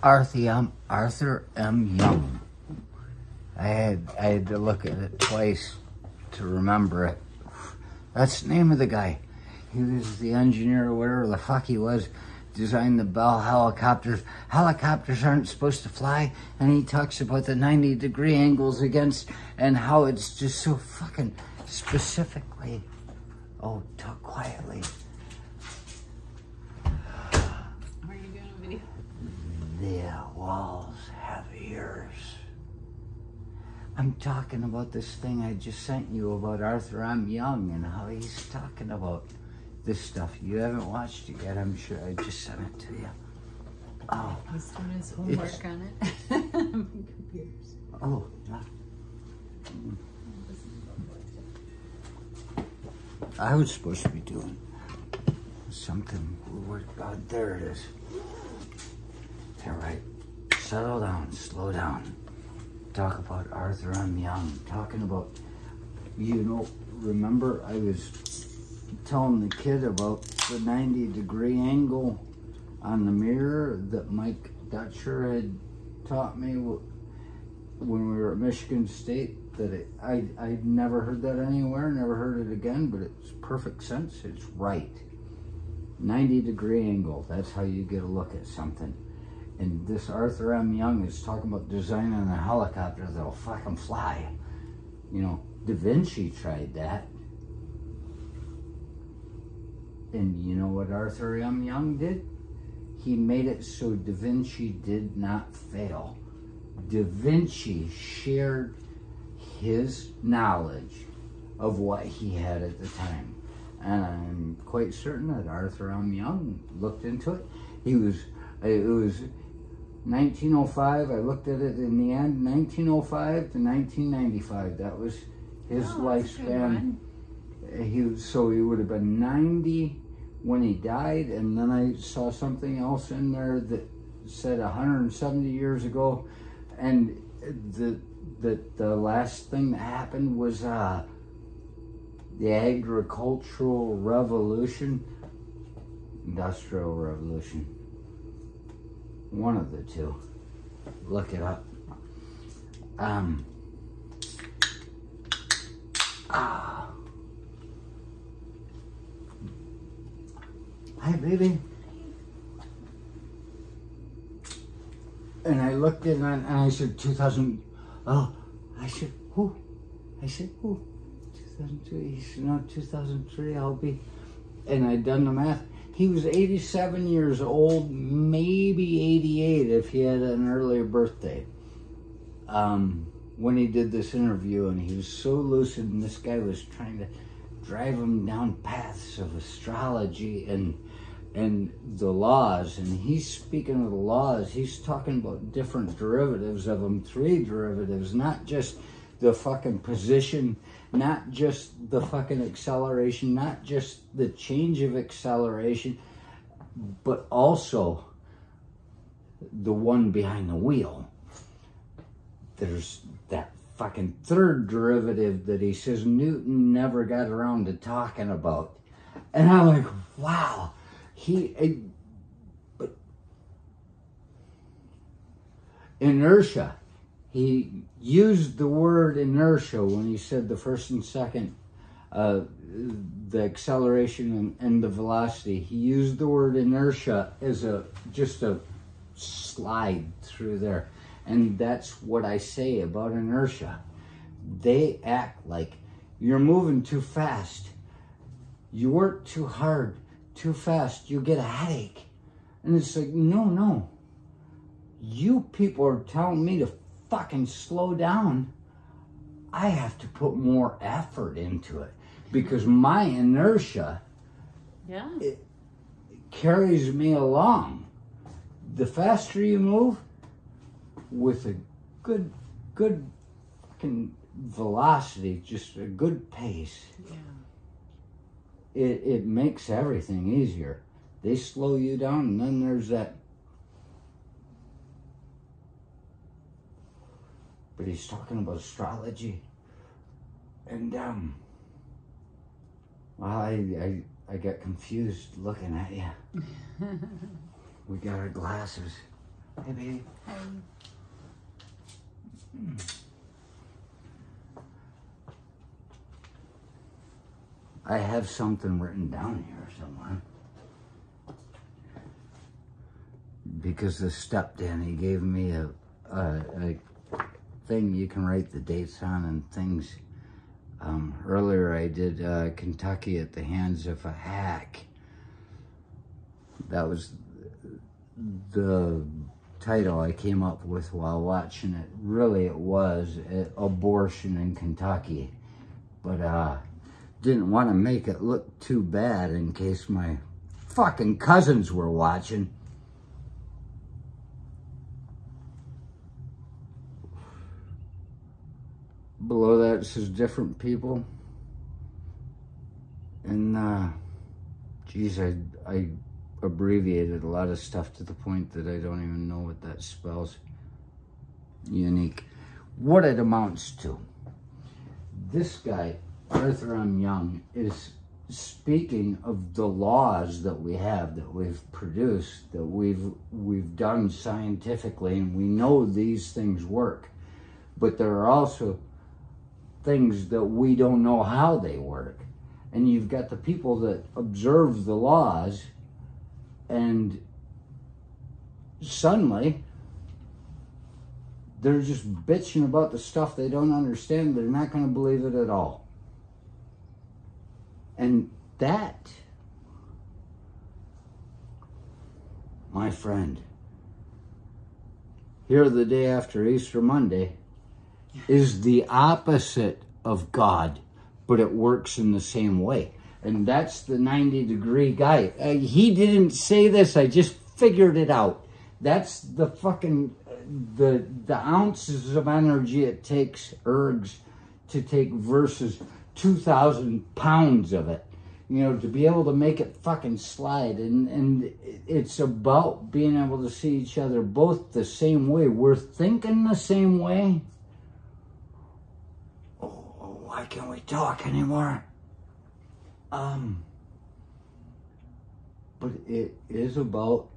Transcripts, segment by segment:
Arthur M. Young. I had to look at it twice to remember it. That's the name of the guy. He was the engineer or whatever the fuck he was, designed the Bell helicopters. Helicopters aren't supposed to fly, and he talks about the 90-degree angles against, and how it's just so fucking specifically. Oh, talk quietly. Are you doing a video? The walls have ears. I'm talking about this thing I just sent you about Arthur M. Young and how he's talking about this stuff. You haven't watched it yet, I'm sure. I just sent it to you. Oh. He's doing his homework on it. Computers. Oh, yeah. I was supposed to be doing something. God, there it is. All right. Settle down, slow down. Talk about Arthur M. Young. Talking about, remember I was telling the kid about the 90-degree angle on the mirror that Mike Dutcher had taught me when we were at Michigan State, that I'd never heard that anywhere, never heard it again, but it's perfect sense. It's right. 90-degree angle, that's how you get a look at something. And this Arthur M. Young is talking about designing a helicopter that'll fucking fly. Da Vinci tried that. And you know what Arthur M. Young did? He made it so Da Vinci did not fail. Da Vinci shared his knowledge of what he had at the time. And I'm quite certain that Arthur M. Young looked into it. It was 1905, I looked at it in the end, 1905 to 1995. That was his lifespan. So he would have been 90 when he died, and then I saw something else in there that said 170 years ago, and the last thing that happened was the agricultural revolution, industrial revolution, one of the two. Look it up. Hi, baby. And I looked at it and I said 2000. Oh, I said who? 2002. He said no, 2003. I'll be. And I'd done the math. He was 87 years old, maybe 88 if he had an earlier birthday. When he did this interview, and he was so lucid, and this guy was trying to drive him down paths of astrology and the laws, and he's speaking of the laws. He's talking about different derivatives of them, 3 derivatives, not just the fucking position, not just the fucking acceleration, not just the change of acceleration, but also the one behind the wheel. There's that fucking 3rd derivative that he says Newton never got around to talking about. And I'm like, wow. But inertia. He used the word inertia when he said the first and second, the acceleration and the velocity. He used the word inertia as just a slide through there. And that's what I say about inertia. They act like you're moving too fast. You work too hard, too fast, you get a headache. And it's like, no. You people are telling me to fucking slow down. I have to put more effort into it because my inertia, it carries me along. The faster you move, with a good fucking velocity, just a good pace, it makes everything easier. They slow you down, and then there's that. But he's talking about astrology, and well, I got confused looking at you. We got our glasses. Hey, baby. Hey. I have something written down here somewhere. Because the stepdaddy gave me a thing you can write the dates on and things. Earlier I did Kentucky at the hands of a hack. That was the title I came up with while watching it. Really it was abortion in Kentucky. But didn't want to make it look too bad in case my fucking cousins were watching. Below that it says different people. And geez, I abbreviated a lot of stuff to the point that I don't even know what that spells. Unique. What it amounts to. This guy, Arthur M. Young, is speaking of the laws that we have, that we've produced, that we've done scientifically, and we know these things work. But there are also things that we don't know how they work. And you've got the people that observe the laws, and suddenly they're just bitching about the stuff they don't understand. They're not going to believe it at all. And that, my friend, here the day after Easter Monday, is the opposite of God, but it works in the same way. And that's the 90-degree guy. He didn't say this, I just figured it out. That's the fucking, the ounces of energy it takes ergs to take versus 2,000 pounds of it. You know, to be able to make it fucking slide. And it's about being able to see each other both the same way. We're thinking the same way. Why can't we talk anymore? But it is about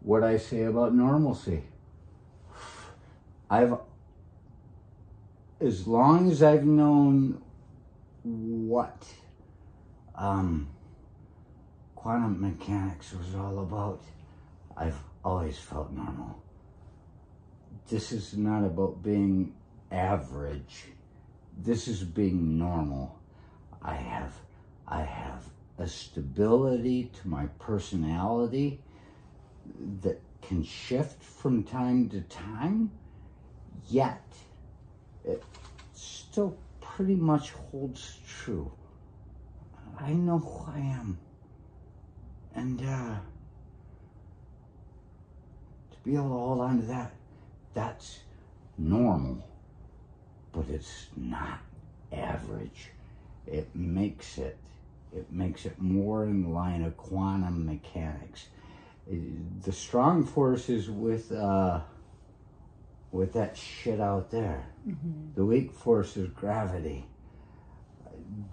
what I say about normalcy. As long as I've known what quantum mechanics was all about, I've always felt normal. This is not about being average. This is being normal. I have a stability to my personality that can shift from time to time, yet it still pretty much holds true. I know who I am. And to be able to hold on to that, that's normal. But it's not average. It makes it more in line of quantum mechanics. The strong force is with that shit out there. Mm-hmm. The weak force is gravity.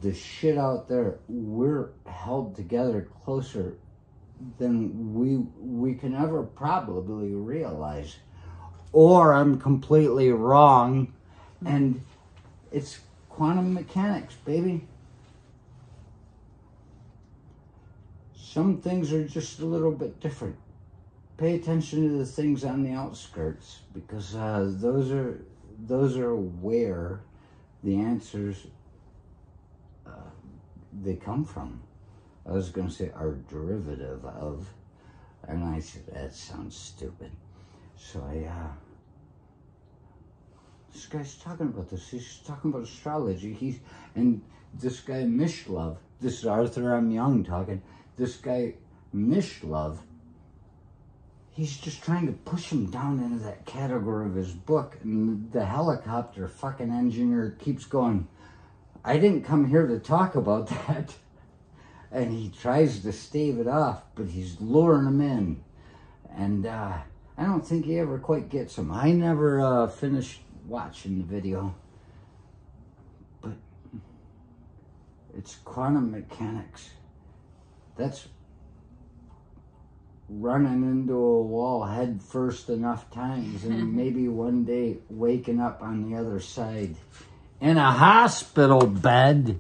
The shit out there, we're held together closer than we can ever probably realize. Or I'm completely wrong. And it's quantum mechanics, baby. Some things are just a little bit different. Pay attention to the things on the outskirts, because those are where the answers they come from. I was going to say are derivative of, and I said that sounds stupid. So this guy's talking about this. He's talking about astrology. And this guy Mishlove, this is Arthur M. Young talking. This guy Mishlove, he's just trying to push him down into that category of his book. And the helicopter fucking engineer keeps going, I didn't come here to talk about that. And he tries to stave it off, but he's luring him in. And I don't think he ever quite gets him. I never finished watching the video, but it's quantum mechanics. That's running into a wall head first enough times and maybe one day waking up on the other side in a hospital bed